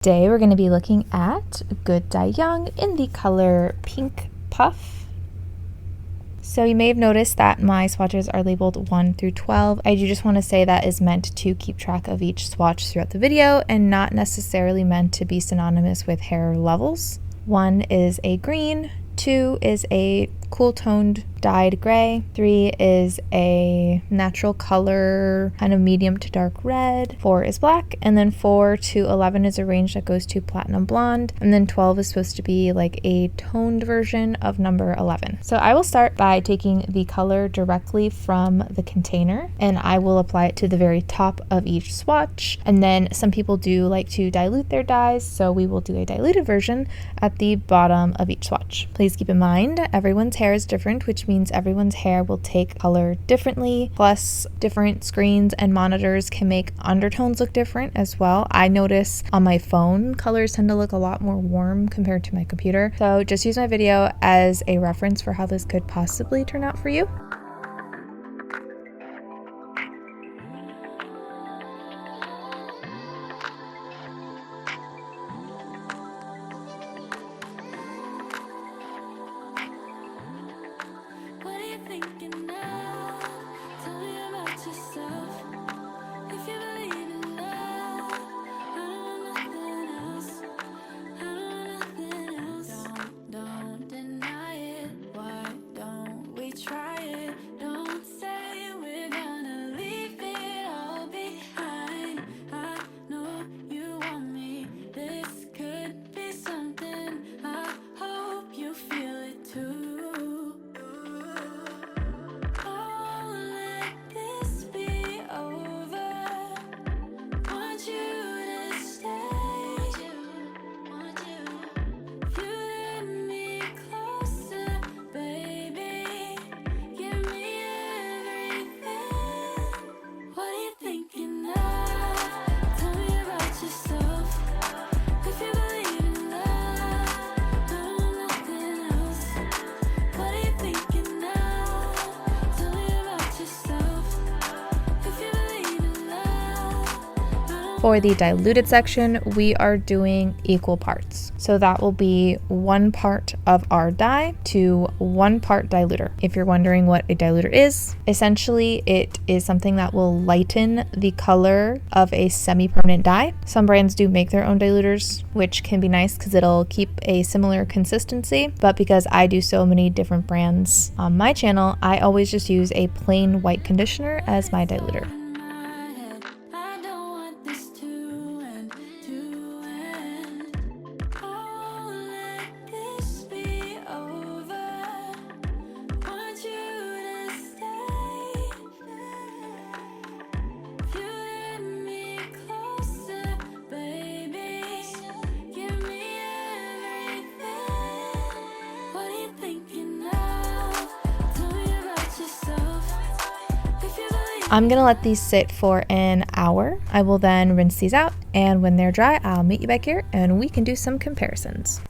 Today we're going to be looking at Good Die Young in the color Pink Puff. So you may have noticed that my swatches are labeled 1 through 12. I do just want to say that is meant to keep track of each swatch throughout the video and not necessarily meant to be synonymous with hair levels. 1 is a green, 2 is a cool toned dyed gray, 3 is a natural color kind of medium to dark red, 4 is black, and then 4 to 11 is a range that goes to platinum blonde, and then 12 is supposed to be like a toned version of number 11. So I will start by taking the color directly from the container and I will apply it to the very top of each swatch, and then some people do like to dilute their dyes, so we will do a diluted version at the bottom of each swatch. Please keep in mind everyone's hair is different, which means everyone's hair will take color differently, plus different screens and monitors can make undertones look different as well. I notice on my phone colors tend to look a lot more warm compared to my computer, so just use my video as a reference for how this could possibly turn out for you. For the diluted section, we are doing equal parts. So that will be 1 part of our dye to 1 part diluter. If you're wondering what a diluter is, essentially it is something that will lighten the color of a semi-permanent dye. Some brands do make their own diluters, which can be nice because it'll keep a similar consistency. But because I do so many different brands on my channel, I always just use a plain white conditioner as my diluter. I'm gonna let these sit for an hour. I will then rinse these out, and when they're dry, I'll meet you back here and we can do some comparisons.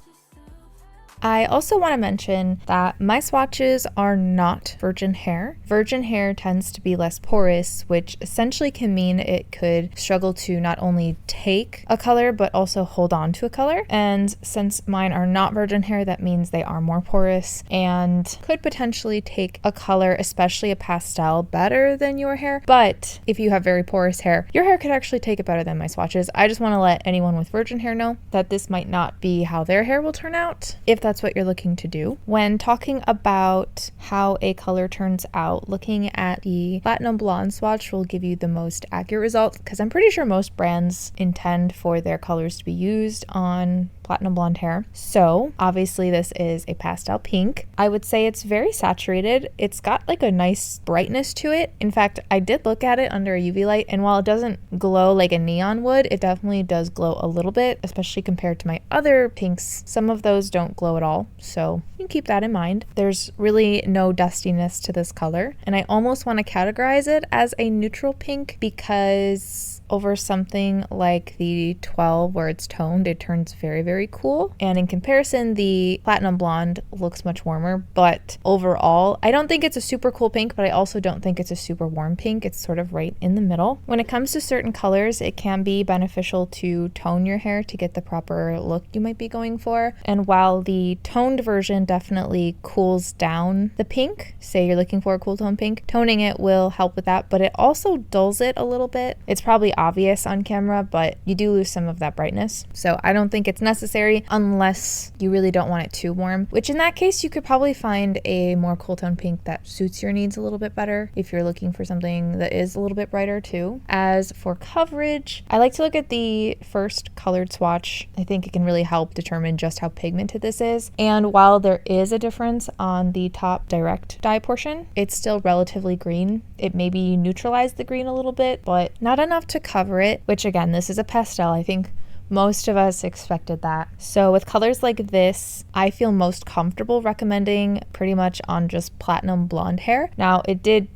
I also want to mention that my swatches are not virgin hair. Virgin hair tends to be less porous, which essentially can mean it could struggle to not only take a color, but also hold on to a color. And since mine are not virgin hair, that means they are more porous and could potentially take a color, especially a pastel, better than your hair. But if you have very porous hair, your hair could actually take it better than my swatches. I just want to let anyone with virgin hair know that this might not be how their hair will turn out, if that's what you're looking to do. When talking about how a color turns out, looking at the platinum blonde swatch will give you the most accurate result, because I'm pretty sure most brands intend for their colors to be used on platinum blonde hair. So obviously this is a pastel pink. I would say it's very saturated. It's got like a nice brightness to it. In fact, I did look at it under a UV light, and while it doesn't glow like a neon would, it definitely does glow a little bit, especially compared to my other pinks. Some of those don't glow at all, so you can keep that in mind. There's really no dustiness to this color, and I almost want to categorize it as a neutral pink because over something like the 12 where it's toned, it turns very, very cool. And in comparison, the Platinum Blonde looks much warmer, but overall, I don't think it's a super cool pink, but I also don't think it's a super warm pink. It's sort of right in the middle. When it comes to certain colors, it can be beneficial to tone your hair to get the proper look you might be going for. And while the toned version definitely cools down the pink, say you're looking for a cool tone pink, toning it will help with that, but it also dulls it a little bit. It's probably obvious on camera, but you do lose some of that brightness. So I don't think it's necessary unless you really don't want it too warm, which in that case, you could probably find a more cool tone pink that suits your needs a little bit better if you're looking for something that is a little bit brighter too. As for coverage, I like to look at the first colored swatch. I think it can really help determine just how pigmented this is. And while there is a difference on the top direct dye portion, it's still relatively green. It maybe neutralized the green a little bit, but not enough to cover it, which again, this is a pastel. I think most of us expected that. So with colors like this, I feel most comfortable recommending pretty much on just platinum blonde hair. Now I do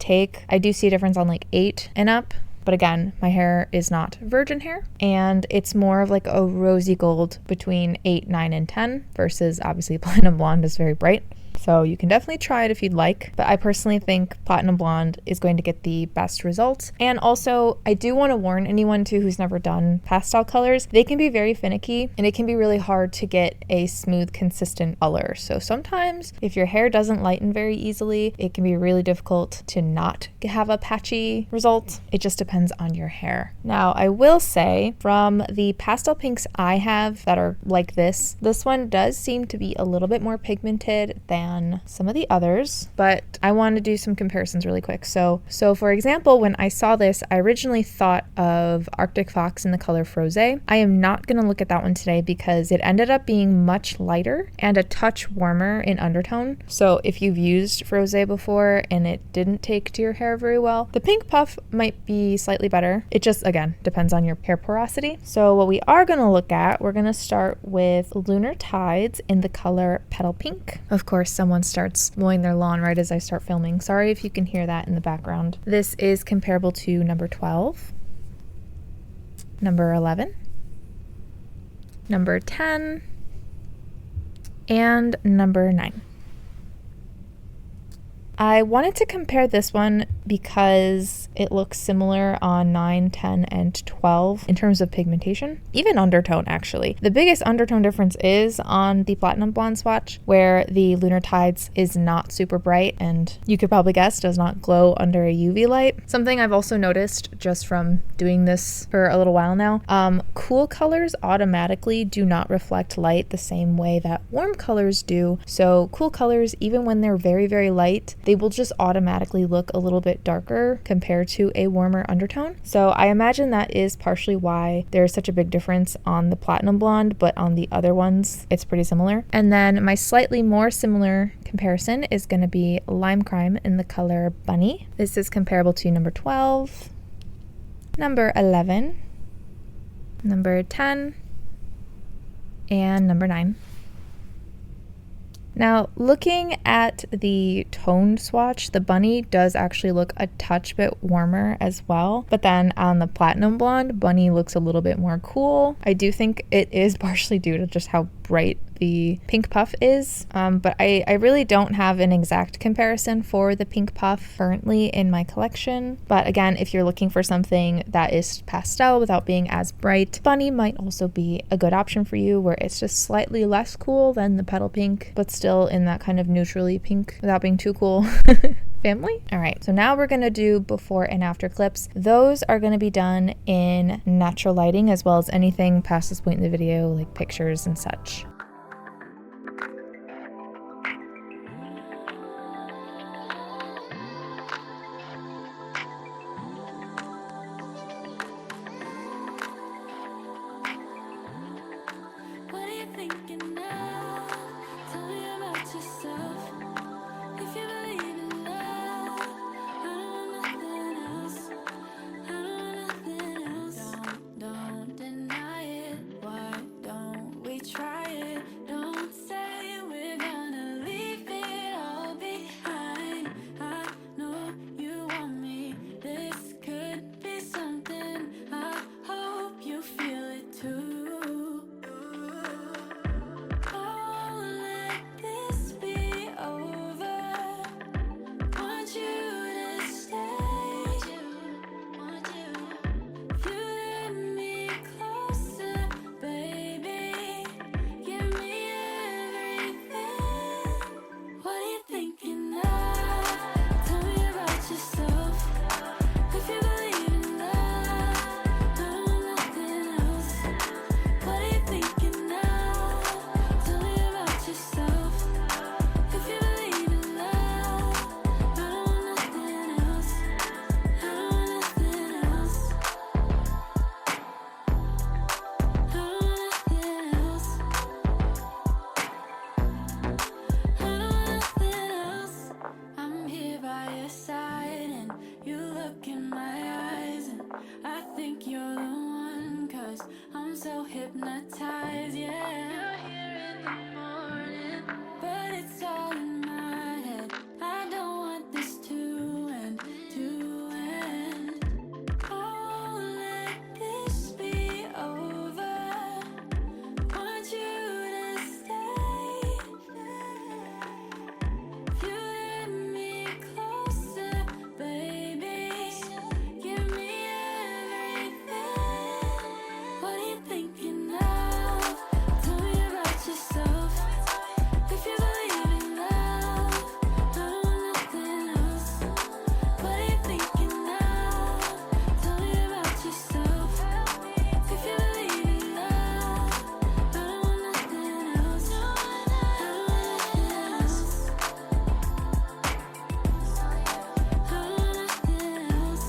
see a difference on like 8 and up, but again, my hair is not virgin hair, and it's more of like a rosy gold between 8, 9, and 10 versus obviously platinum blonde is very bright. So you can definitely try it if you'd like, but I personally think Platinum Blonde is going to get the best results. And also, I do want to warn anyone too who's never done pastel colors, they can be very finicky and it can be really hard to get a smooth, consistent color. So sometimes if your hair doesn't lighten very easily, it can be really difficult to not have a patchy result. It just depends on your hair. Now, I will say from the pastel pinks I have that are like this one does seem to be a little bit more pigmented than some of the others, but I want to do some comparisons really quick. So for example, when I saw this, I originally thought of Arctic Fox in the color Frosé. I am not going to look at that one today because it ended up being much lighter and a touch warmer in undertone. So if you've used Frosé before and it didn't take to your hair very well, the pink puff might be slightly better. It just, again, depends on your hair porosity. So what we are going to look at, we're going to start with Lunar Tides in the color Petal Pink. Of course, someone starts mowing their lawn right as I start filming. Sorry if you can hear that in the background. This is comparable to number 12, number 11, number 10, and number 9. I wanted to compare this one because it looks similar on 9, 10, and 12 in terms of pigmentation, even undertone actually. The biggest undertone difference is on the Platinum Blonde swatch, where the Lunar Tides is not super bright and you could probably guess does not glow under a UV light. Something I've also noticed just from doing this for a little while now, cool colors automatically do not reflect light the same way that warm colors do. So cool colors, even when they're very, very light, they will just automatically look a little bit darker compared to a warmer undertone. So I imagine that is partially why there's such a big difference on the Platinum Blonde, but on the other ones, it's pretty similar. And then my slightly more similar comparison is going to be Lime Crime in the color Bunny. This is comparable to number 12, number 11, number 10, and number 9. Now, looking at the toned swatch, the Bunny does actually look a touch bit warmer as well. But then on the Platinum Blonde, Bunny looks a little bit more cool. I do think it is partially due to just how bright the pink puff is, but I really don't have an exact comparison for the pink puff currently in my collection. But again, if you're looking for something that is pastel without being as bright, Bunny might also be a good option for you, where it's just slightly less cool than the Petal Pink, but still in that kind of neutrally pink without being too cool family. All right, so now we're gonna do before and after clips. Those are gonna be done in natural lighting, as well as anything past this point in the video, like pictures and such. Lunar Tides, yeah. You're here in the morning, but it's all in my head. I don't want this to end, to end. I won't let this be over. Want you to stay. If you let me closer, baby, give me everything. What are you thinking of? Tell me about yourself. If you believe in love, I don't want nothing else. What are you thinking of? Tell me about yourself. If you believe in love, I don't want nothing else. I don't want nothing else. I don't want nothing else.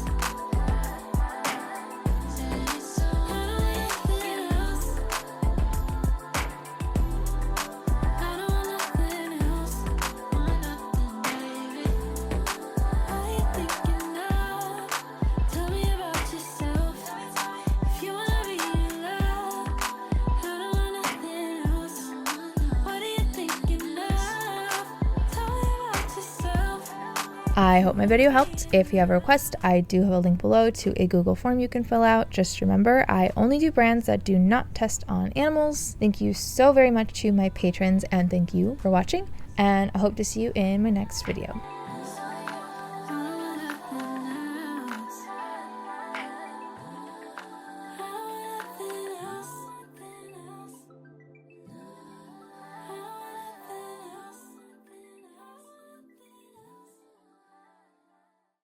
I hope my video helped. If you have a request, I do have a link below to a Google form you can fill out. Just remember, I only do brands that do not test on animals. Thank you so very much to my patrons, and thank you for watching, and I hope to see you in my next video.